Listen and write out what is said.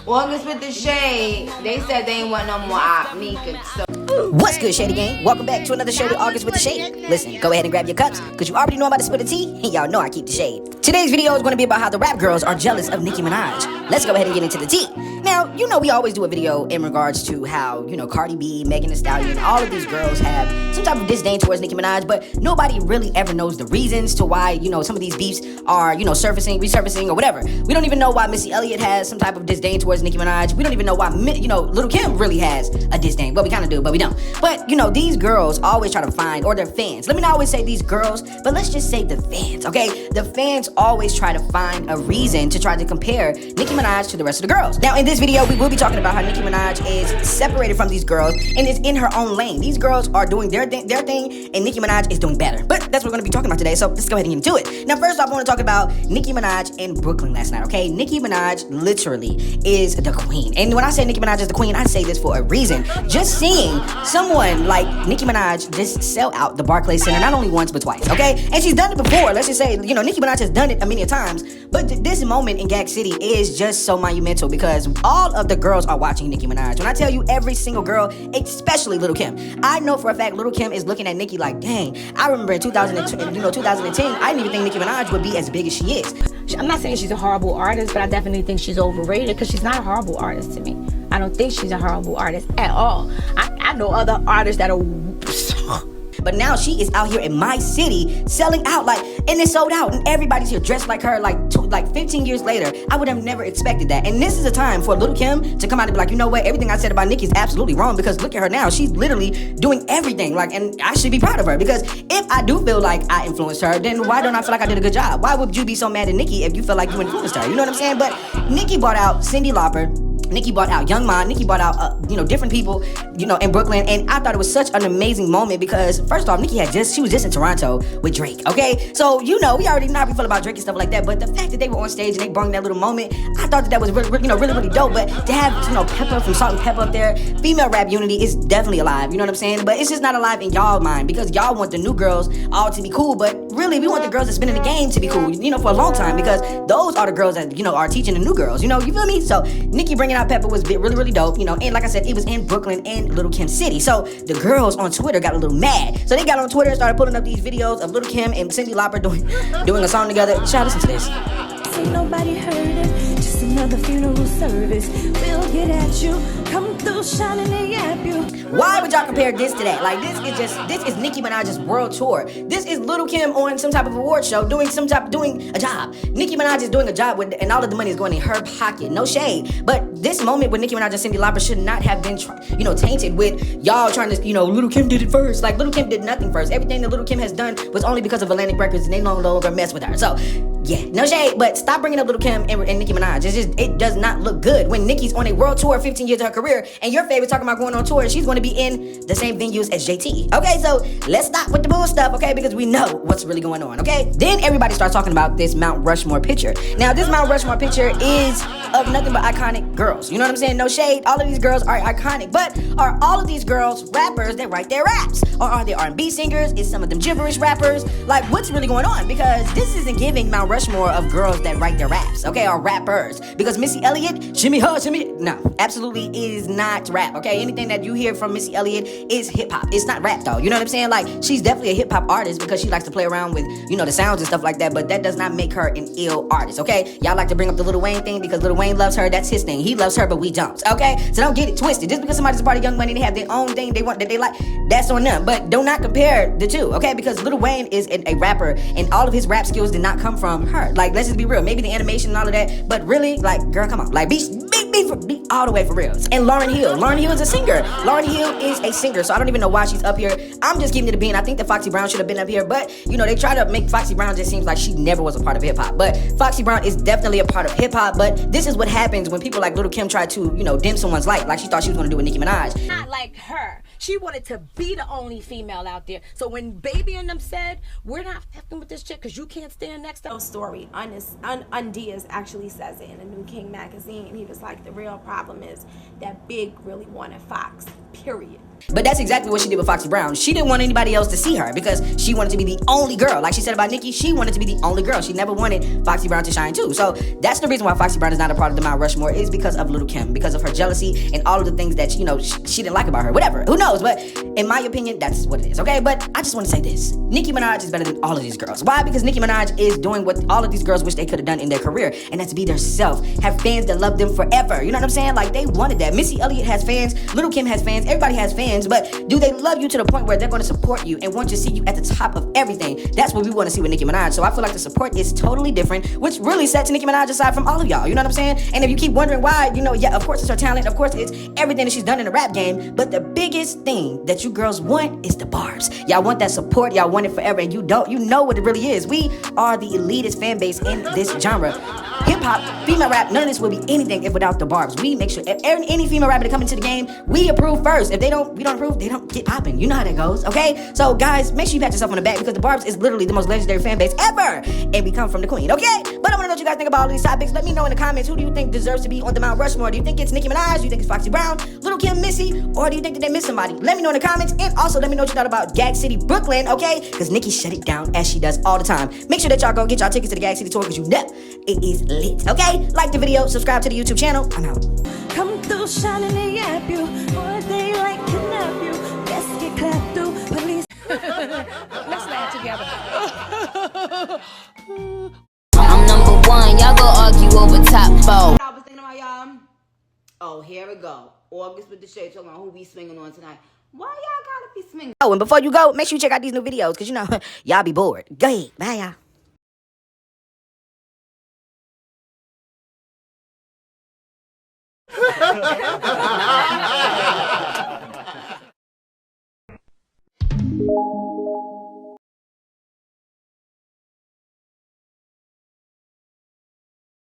August with the shade. They said they ain't want no more op Nika. So. What's good, Shady Gang? Welcome back to another show with August with the Shade. Listen, go ahead and grab your cups, because you already know I'm about to spill the tea, and y'all know I keep the shade. Today's video is going to be about how the rap girls are jealous of Nicki Minaj. Let's go ahead and get into the tea. Now, you know we always do a video in regards to how, Cardi B, Megan Thee Stallion, all of these girls have some type of disdain towards Nicki Minaj, but nobody really ever knows the reasons to why, some of these beefs are, resurfacing, or whatever. We don't even know why Missy Elliott has some type of disdain towards Nicki Minaj. We don't even know why, Lil' Kim really has a disdain. Well, we kind of do, but we don't. But, these girls always try to find, or their fans. Let me not always say these girls, but let's just say the fans, okay? The fans always try to find a reason to try to compare Nicki Minaj to the rest of the girls. Now, in this video, we will be talking about how Nicki Minaj is separated from these girls and is in her own lane. These girls are doing their thing, and Nicki Minaj is doing better. But that's what we're going to be talking about today, so let's go ahead and get into it. Now, first off, I want to talk about Nicki Minaj in Brooklyn last night, okay? Nicki Minaj literally is the queen. And when I say Nicki Minaj is the queen, I say this for a reason. Just seeing someone like Nicki Minaj just sell out the Barclays Center, not only once, but twice, okay? And she's done it before. Let's just say, Nicki Minaj has done it a many times, but this moment in Gag City is just so monumental because all of the girls are watching Nicki Minaj. When I tell you every single girl, especially Lil' Kim, I know for a fact Lil' Kim is looking at Nicki like, dang, I remember in 2010, I didn't even think Nicki Minaj would be as big as she is. I'm not saying she's a horrible artist, but I definitely think she's overrated because she's not a horrible artist to me. I don't think she's a horrible artist at all. I know other artists that are... But now she is out here in my city selling out, and it's sold out, and everybody's here dressed like her, 15 years later. I would have never expected that. And this is a time for Lil' Kim to come out and be like, you know what, everything I said about Nicki is absolutely wrong, because look at her now. She's literally doing everything, and I should be proud of her, because if I do feel like I influenced her, then why don't I feel like I did a good job? Why would you be so mad at Nicki if you feel like you influenced her? You know what I'm saying? But Nicki bought out Cyndi Lauper. Nicki bought out Young Ma. Nicki bought out, different people, in Brooklyn. And I thought it was such an amazing moment because, first off, Nicki she was just in Toronto with Drake, okay? So, we already know how we feel about Drake and stuff like that. But the fact that they were on stage and they brought that little moment, I thought that was really dope. But to have, Pepper from Salt and Pepper up there, female rap unity is definitely alive, you know what I'm saying? But it's just not alive in y'all mind because y'all want the new girls all to be cool. But really, we want the girls that's been in the game to be cool, for a long time, because those are the girls that, are teaching the new girls, you feel me? So, Nicki bringing out Pepper was really dope, and like I said, it was in Brooklyn and Lil' Kim City. So the girls on Twitter got a little mad. So they got on Twitter and started pulling up these videos of Lil' Kim and Cyndi Lauper doing a song together. Child, listen to this. Ain't nobody heard it, just another funeral service. We'll get at you, come through shining they at you. Why would y'all compare this to that? This is Nicki Minaj's world tour. This is Lil' Kim on some type of award show doing a job. Nicki Minaj is doing a job and all of the money is going in her pocket. No shade. But this moment with Nicki Minaj and Cyndi Lauper should not have been, tainted with y'all trying to, Lil' Kim did it first. Lil' Kim did nothing first. Everything that Lil' Kim has done was only because of Atlantic Records, and they no longer mess with her. So, yeah, no shade, but stop bringing up Lil' Kim and Nicki Minaj. It does not look good when Nicki's on a world tour, 15 years of her career, and your favorite talking about going on tour, and she's going to be in the same venues as JT. Okay, so let's stop with the bull stuff, okay, because we know what's really going on, okay? Then everybody starts talking about this Mount Rushmore picture. Now, this Mount Rushmore picture is of nothing but iconic girls. You know what I'm saying? No shade. All of these girls are iconic, but are all of these girls rappers that write their raps? Or are they R&B singers? Is some of them gibberish rappers? What's really going on? Because this isn't giving Mount Rushmore of girls that write their raps, okay, or rappers. Because Missy Elliott, shimmy her, shimmy, no, absolutely is not rap, okay? Anything that you hear from Missy Elliott is hip-hop. It's not rap, though. You know what I'm saying? She's definitely a hip-hop artist because she likes to play around with, the sounds and stuff like that, but that does not make her an ill artist, okay? Y'all like to bring up the Lil Wayne thing because Lil Wayne loves her. That's his thing. He loves her, but we don't, okay? So don't get it twisted. Just because somebody's a part of Young Money, they have their own thing they want that they like, that's on them. But do not compare the two, okay? Because Lil Wayne is a rapper, and all of his rap skills did not come from her. Let's just be real. Maybe the animation and all of that, but really, girl, come on. Be all the way for real. And Lauryn Hill is a singer. Lauryn Hill is a singer, so I don't even know why she's up here. I'm just giving it a bean. I think that Foxy Brown should have been up here, but, they try to make Foxy Brown just seems like she never was a part of hip-hop. But Foxy Brown is definitely a part of hip-hop, but this is what happens when people like Lil' Kim try to, dim someone's light, like she thought she was going to do with Nicki Minaj. Not like her. She wanted to be the only female out there. So when Baby and them said, we're not fucking with this chick because you can't stand next to story. Undias actually says it in the New King magazine. He was like, the real problem is that Big really wanted Fox, period. But that's exactly what she did with Foxy Brown. She didn't want anybody else to see her because she wanted to be the only girl. Like she said about Nicki, she wanted to be the only girl. She never wanted Foxy Brown to shine too. So that's the reason why Foxy Brown is not a part of the Mount Rushmore, is because of Lil' Kim, because of her jealousy and all of the things that, you know, she didn't like about her. Whatever. Who knows? But in my opinion, that's what it is. Okay? But I just want to say this. Nicki Minaj is better than all of these girls. Why? Because Nicki Minaj is doing what all of these girls wish they could have done in their career, and that's be their self. Have fans that love them forever. You know what I'm saying? Like, they wanted that. Missy Elliott has fans. Lil' Kim has fans. Everybody has fans. But do they love you to the point where they're going to support you and want to see you at the top of everything? That's what we want to see with Nicki Minaj. So I feel like the support is totally different, which really sets Nicki Minaj aside from all of y'all. You know what I'm saying? And if you keep wondering why, you know, yeah, of course it's her talent. Of course it's everything that she's done in the rap game. But the biggest thing that you girls want is the barbs. Y'all want that support. Y'all want it forever. And you know what it really is. We are the elitist fan base in this genre. Hip-hop, female rap, none of this would be anything if without the barbs. We make sure any female rapper that come into the game, we approve first. If we don't approve, they don't get popping. You know how that goes, okay? So guys, make sure you pat yourself on the back because the barbs is literally the most legendary fan base ever. And we come from the queen, okay? But I want to know what you guys think about all these topics. Let me know in the comments, who do you think deserves to be on the Mount Rushmore? Do you think it's Nicki Minaj? Do you think it's Foxy Brown, Lil' Kim, Missy? Or do you think that they missed somebody? Let me know in the comments. And also let me know what you thought about Gag City, Brooklyn, okay? Because Nicki shut it down as she does all the time. Make sure that y'all go get y'all tickets to the Gag City tour because you know it is lit, okay? Like the video, subscribe to the YouTube channel. I'm out. Come through shining and yap you, or they like kidnap you. Let's get clapped through police. Let's laugh together. I'm number one, y'all go argue over top four. I was thinking about y'all. Oh, here we go. August with the shade talking about who we swinging on tonight. Why y'all gotta be swinging? Oh, and before you go, make sure you check out these new videos because, you know, y'all be bored. Go ahead. Bye, y'all. Ha ha ha ha ha!